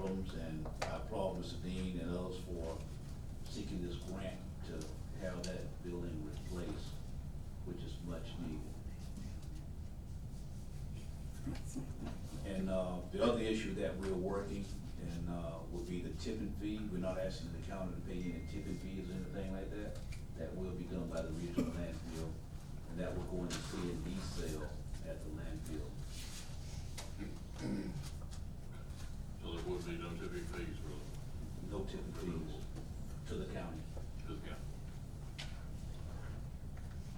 items, and I applaud Mr. Dean and others for seeking this grant to have that building replaced, which is much needed. And, the other issue that we're working, and, would be the tipping fee. We're not asking the county to pay any tipping fees or anything like that. That will be done by the regional landfill, and that will go into C&D sale at the landfill. So there would be no tipping fees for No tipping fees to the county. the county.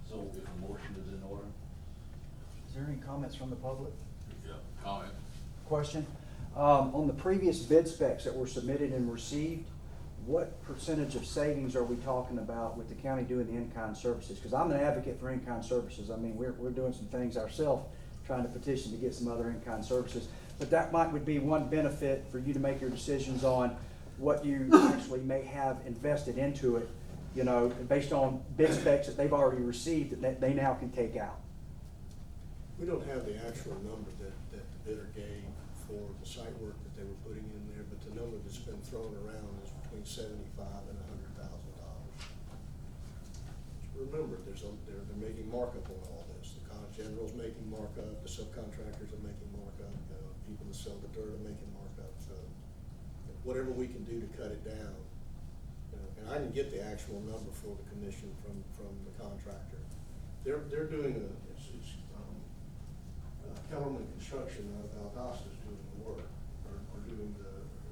So if a motion is in order, Is there any comments from the public? Yeah, comment? Question? On the previous bid specs that were submitted and received, what percentage of savings are we talking about with the county doing the in-kind services? Because I'm an advocate for in-kind services. I mean, we're doing some things ourselves, trying to petition to get some other in-kind services. But that would be one benefit for you to make your decisions on what you actually may have invested into it, you know, based on bid specs that they've already received that they now can take out. We don't have the actual number that the bidder gave for the site work that they were putting in there, but the number that's been thrown around is between $75,000 and $100,000. Remember, they're making markup on all this. The general's making markup, the subcontractors are making markup, people that sell the dirt are making markup. So whatever we can do to cut it down, and I didn't get the actual number for the commission from the contractor. They're doing Kellerman Construction out of Valdosta is doing the work, or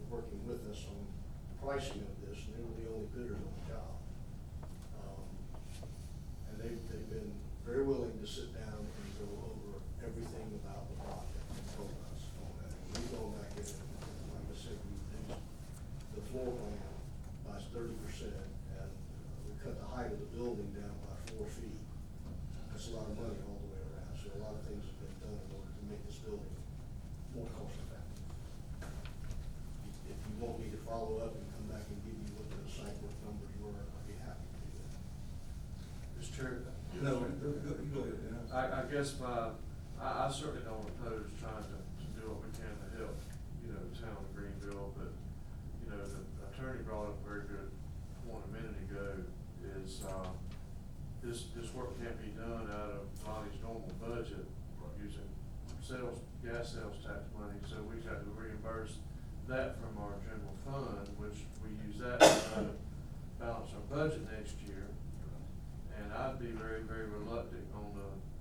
working with us on the pricing of this, and they were the only bidders on the job. And they've been very willing to sit down and go over everything about the project and told us on that. And we've gone back in, and like I said, we reduced the floor plan by 30%, and we cut the height of the building down by 4 feet. That's a lot of money all the way around, so a lot of things have been done in order to make this building more cost effective. If you want me to follow up and come back and give you what the site work numbers were, I'd be happy to do that. Mr. Chair, No, go ahead. I guess I certainly don't oppose trying to do what we can to help, you know, the town of Greenville, but, you know, the attorney brought up a very good point a minute ago, is, this work can't be done out of Lonnie's normal budget using gas sales tax money, so we have to reimburse that from our general fund, which we use that to try to balance our budget next year. And I'd be very, very reluctant on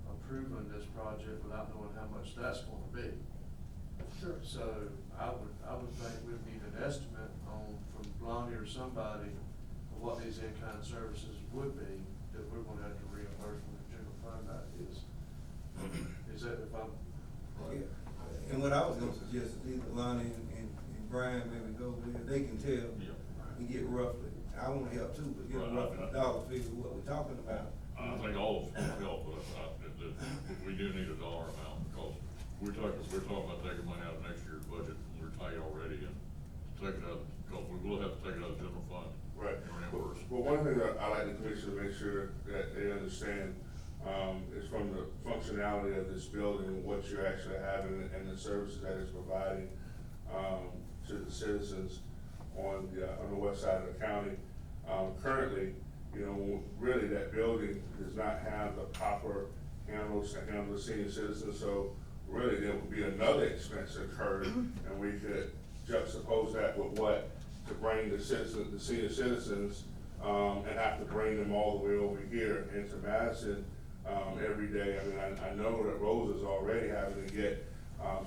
approving this project without knowing how much that's gonna be. Sure. So I would think we'd need an estimate from Lonnie or somebody of what these in-kind services would be that we're gonna have to reimburse from the general fund that is. Is that if I'm? Yeah. And what I was gonna suggest is either Lonnie and Brian maybe go there, they can tell Yeah. and get roughly, I wanna help too, but get a Right, roughly dollar figure of what we're talking about. I think all of us will help, but we do need a dollar amount, because we're talking about taking money out of next year's budget, and we're tight already, and take it out, because we will have to take it out of the general fund. Right. And reimburse. Well, one thing that I like the commission to make sure that they understand, is from the functionality of this building, what you're actually having and the services that it's providing, to the citizens on the west side of the county. Currently, you know, really that building does not have the proper handles to handle the senior citizens, so really there would be another expense incurred, and we could juxtapose that with what to bring the senior citizens, and have to bring them all the way over here into Madison, every day. I mean, I know that Rosa's already having to get,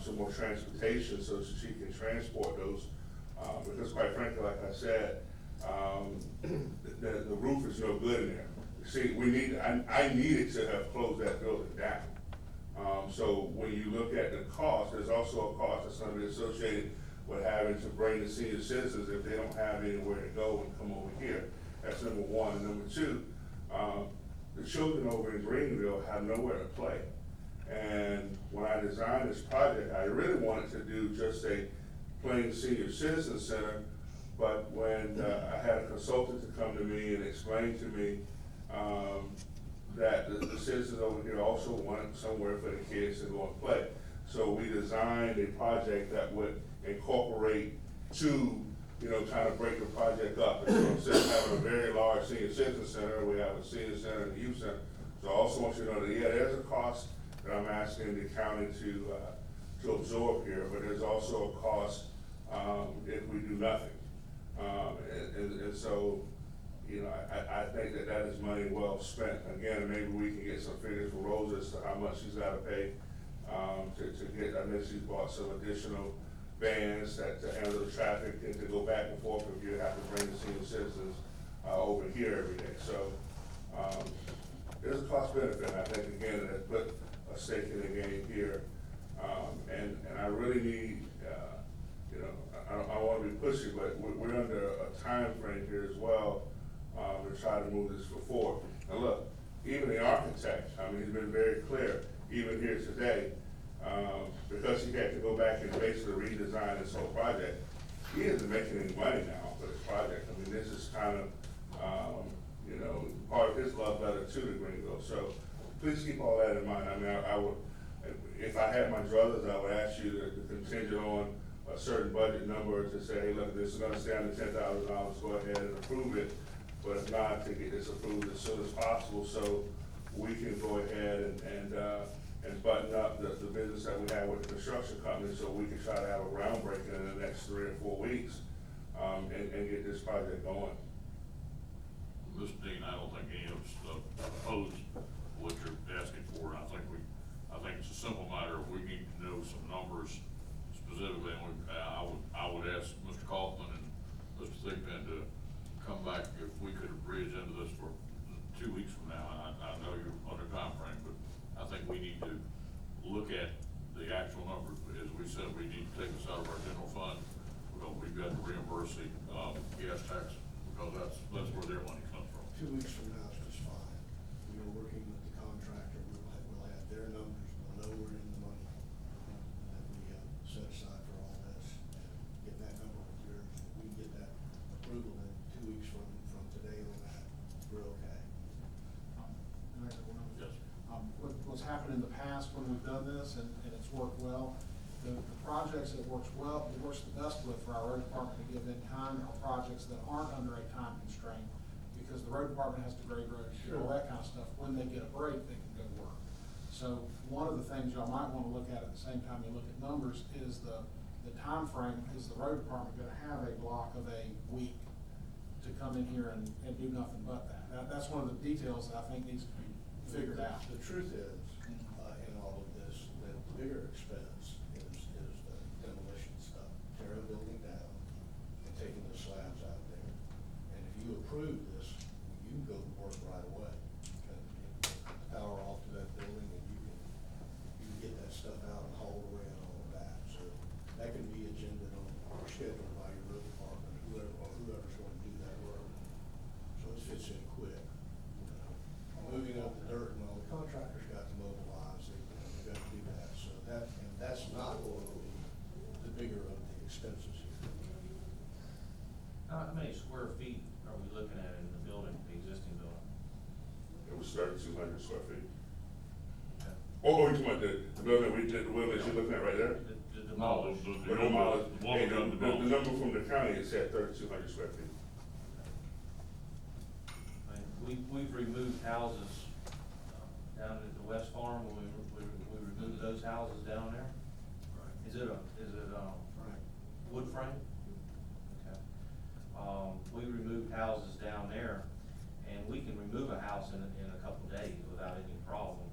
some more transportation so she can transport those, because quite frankly, like I said, the roof is no good in there. See, I needed to have closed that building down. So when you look at the cost, there's also a cost that's gonna be associated with having to bring the senior citizens if they don't have anywhere to go and come over here. That's number one. And number two, the children over in Greenville have nowhere to play. And when I designed this project, I really wanted to do just a plain senior citizen center, but when I had a consultant to come to me and explain to me that the citizens over here also wanted somewhere for the kids to go and play. So we designed a project that would incorporate to, you know, kind of break the project up. And so instead of having a very large senior citizen center, we have a senior center and a youth center. So I also want you to know that, yeah, there's a cost that I'm asking the county to absorb here, but there's also a cost, if we do nothing. And so, you know, I think that that is money well spent. Again, maybe we can get some figures from Rosa as to how much she's gotta pay, to get, I know she's bought some additional vans that, to handle the traffic and to go back and forth if you have to bring the senior citizens, over here every day. So, there's a cost benefit, I think, again, that put a stake in the game here. And I really need, you know, I don't wanna be pushy, but we're under a time frame here as well, to try to move this forward. Now, look, even the architect, I mean, he's been very clear, even here today, because he had to go back and basically redesign this whole project. He isn't making any money now for this project. I mean, this is kind of, you know, part of his love letter to the Greenville. So please keep all that in mind. I mean, I would, if I had my druthers, I would ask you to contingent on a certain budget number to say, hey, look, this is gonna stay under $10,000, go ahead and approve it. But if not, to get this approved as soon as possible, so we can go ahead and button up the business that we have with the construction company, so we can try to have a groundbreaking in the next 3 or 4 weeks, and get this project going. Mr. Dean, I don't think any of us oppose what you're asking for, and I think it's a simple matter. We need to know some numbers specifically, and I would ask Mr. Kaufman and Mr. Thigpen to come back if we could bridge into this for 2 weeks from now. I know you're under time frame, but I think we need to look at the actual numbers. As we said, we need to take this out of our general fund, because we've got to reimburse the, gas tax, because that's where their money comes from. 2 weeks from now is just fine. We are working with the contractor, we'll have their numbers, we'll know we're in the money that we have set aside for all this, and get that number with yours. If we can get that approval in 2 weeks from today on that, we're okay. Can I go one other? Yes. What's happened in the past when we've done this and it's worked well, the projects that works the best with for our road department to give in time are projects that aren't under a time constraint, because the road department has to grade roads, do all that kind of stuff. When they get a break, they can go work. So one of the things y'all might wanna look at the same time you look at numbers is the time frame. Is the road department gonna have a block of a week to come in here and do nothing but that? That's one of the details that I think needs to be figured out. The truth is, in all of this, that the bigger expense is the demolition stuff, tearing the building down and taking the slabs out there. And if you approve this, you can go to work right away. Get the power off to that building, and you can get that stuff out and haul away and all of that. So that can be agendaed on or scheduled by your road department, whoever's going to do that work. So it fits in quick. Moving up the dirt and all, the contractor's got to mobilize, they've got to do that, so that's not going to be the bigger of the expenses here. How many square feet are we looking at in the building, the existing building? It was 3,200 square feet. Okay. Oh, you talking about the building the building that you're looking at right there? The No, demolished. the Well, one we got the demolished. number from the county is at 3,200 square feet. We've removed houses down at the West Farm, when we removed those houses down there. Is it wood frame? Okay. We removed houses down there, and we can remove a house in a couple of days without any problem.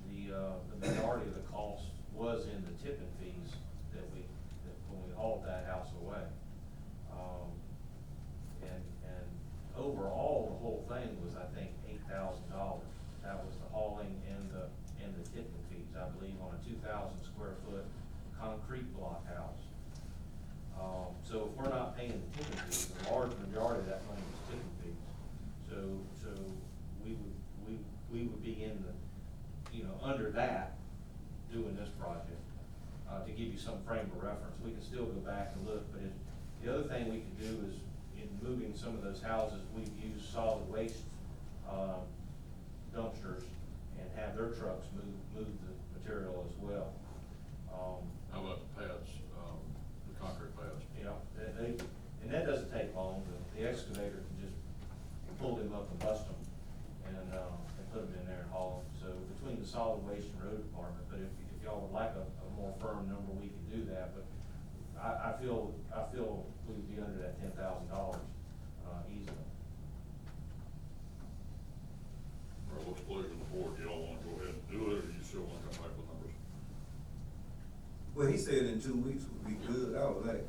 The majority of the cost was in the tipping fees that when we hauled that house away. And overall, the whole thing was, I think, $8,000. That was the hauling and the tipping fees, I believe, on a 2,000 square foot concrete block house. So if we're not paying the tipping fees, the large majority of that money was tipping fees. So we would be in the, under that, doing this project. To give you some frame of reference, we can still go back and look, but the other thing we could do is, in moving some of those houses, we've used solid waste dumpsters and have their trucks move the material as well. How about the pads, the concrete pads? department, but if y'all would like a more firm number, we can do that, but I feel we'd be under that $10,000, easily. All right, what's the pleasure of the board? Do y'all wanna go ahead and do it, or do you still wanna come back with numbers? Well, he said in 2 weeks would be good, I would like,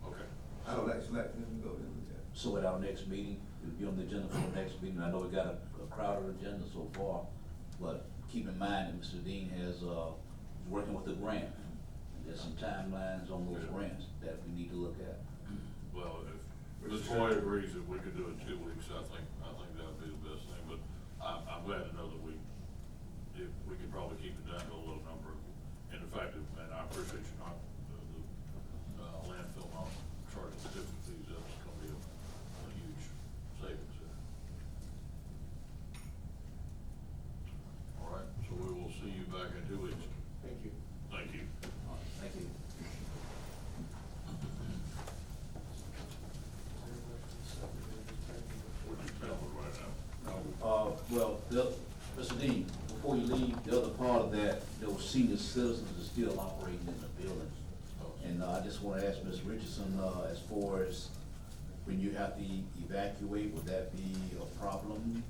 Okay. I would like for him to go there with that. So at our next meeting, it'll be on the agenda for the next meeting. I know we got a crowded agenda so far, but keep in mind that Mr. Dean is working with the grant. There's some timelines on those grants that we need to look at. Well, if Ms. Roy agrees that we could do it in 2 weeks, I think that'd be the best thing, but I'm glad to know that we could probably keep it down to a low number. And the fact that, and I appreciate you not, the landfill not charging certificate fees, that's gonna be a huge savings there. All right, so we will see you back in 2 weeks. Thank you. Thank you. All right, thank you. What you tell me right now? Well, Mr. Dean, before you leave, the other part of that, those senior citizens are still operating in the building. And I just wanna ask Ms. Richardson, as far as when you have to evacuate, would that be a problem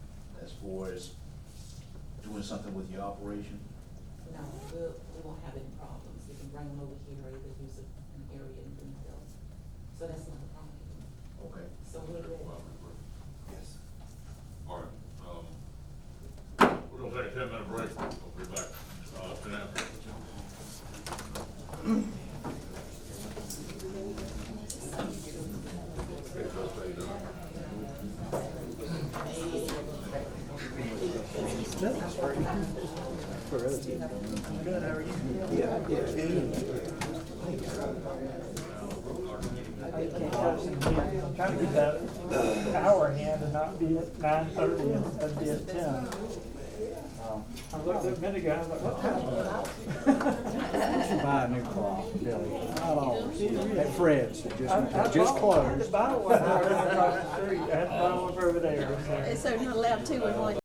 as far as doing something with your operation? No, we won't have any problems. We can bring them over here or either use an area in Greenville. So that's not a problem. Okay. So we're ready. Yes. All right, we're gonna take a 10-minute break, we'll be back, 10 after. Good, how are you? Yeah, I'm trying to get that hour in and not be at 9:30 and be at 10. I looked at a minute ago, I was like, what time? You should buy a new clock, Billy. Not always. At Fred's, it I just bought- I had closed. to buy one right across the street. I had to buy one over there. So you're not allowed two in one